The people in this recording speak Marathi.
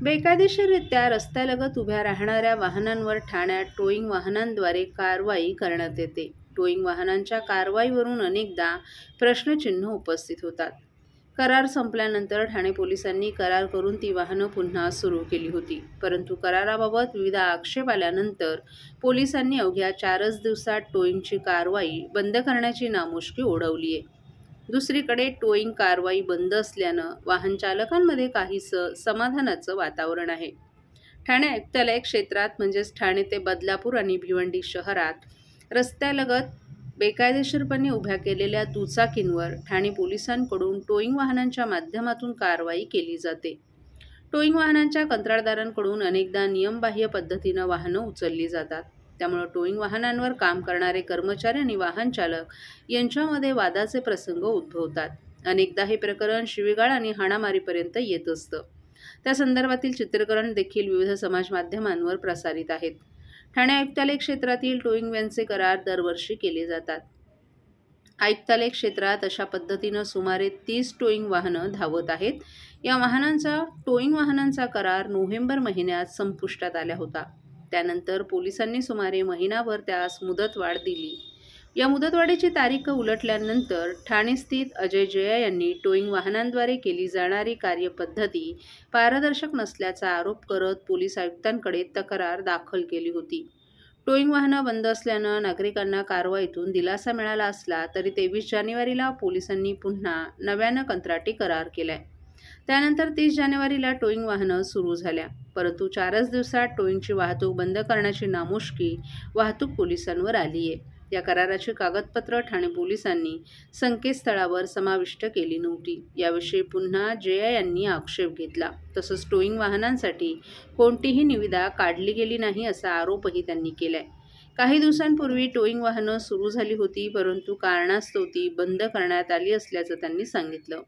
बेकायदेशीररित्या रस्त्यालगत उभ्या राहणाऱ्या वाहनांवर ठाण्यात टोईंग वाहनांद्वारे कारवाई करण्यात येते. टोईंग वाहनांच्या कारवाईवरून अनेकदा प्रश्नचिन्ह उपस्थित होतात. करार संपल्यानंतर ठाणे पोलिसांनी करार करून ती वाहनं पुन्हा सुरू केली होती. परंतु कराराबाबत विविध आक्षेप आल्यानंतर पोलिसांनी अवघ्या 4च दिवसात टोईंगची कारवाई बंद करण्याची नामुष्की ओढवली आहे. दुसरीकडे टोईंग कारवाई बंद असल्यानं वाहन चालकांमध्ये काहीसं समाधानाचं वातावरण आहे. ठाणे आयुक्तालय क्षेत्रात म्हणजेच ठाणे ते बदलापूर आणि भिवंडी शहरात रस्त्यालगत बेकायदेशीरपणे उभ्या केलेल्या दुचाकींवर ठाणे पोलिसांकडून टोईंग वाहनांच्या माध्यमातून कारवाई केली जाते. टोईंग वाहनांच्या कंत्राटदारांकडून अनेकदा नियमबाह्य पद्धतीनं वाहनं उचलली जातात. त्यामुळे टोईंग वाहनांवर काम करणारे कर्मचारी आणि वाहन चालक यांच्यामध्ये वादाचे प्रसंग उद्भवतात. अनेकदा हे प्रकरण शिवीगाळ आणि हाणामारीपर्यंत येत असतं. त्या संदर्भातील चित्रीकरण देखील विविध समाज माध्यमांवर प्रसारित आहेत. ठाणे आयुक्तालय क्षेत्रातील टोईंग व्हॅनचे करार दरवर्षी केले जातात. आयुक्तालय क्षेत्रात अशा पद्धतीनं सुमारे 30 टोईंग वाहनं धावत आहेत. या टोईंग वाहनांचा करार नोव्हेंबर महिन्यात संपुष्टात आला होता. त्यानंतर पोलिसांनी सुमारे महिनाभर त्यास मुदतवाढ दिली. या मुदतवाढीची तारीख उलटल्यानंतर ठाणे स्थित अजय जया यांनी टोईंग वाहनांद्वारे केली जाणारी कार्यपद्धती पारदर्शक नसल्याचा आरोप करत पोलीस आयुक्तांकडे तक्रार दाखल केली होती. टोईंग वाहनं बंद असल्यानं नागरिकांना कारवाईतून दिलासा मिळाला असला तरी 23 जानेवारीला पोलिसांनी पुन्हा नव्यानं कंत्राटी करार केलाय. त्यानंतर 30 जानेवारीला टोईंग वाहनं सुरू झाल्या. परंतु 4च दिवसात टोईंगची वाहतूक बंद करण्याची नामुष्की वाहतूक पोलिसांवर आली आहे. या कराराची कागदपत्र ठाणे पोलिसांनी संकेतस्थळावर समाविष्ट केली नव्हती. याविषयी पुन्हा जया यांनी आक्षेप घेतला. तसंच टोईंग वाहनांसाठी कोणतीही निविदा काढली गेली नाही असा आरोपही त्यांनी केलाय. काही दिवसांपूर्वी टोईंग वाहनं सुरू झाली होती, परंतु कारणास्तव ती बंद करण्यात आली असल्याचं त्यांनी सांगितलं.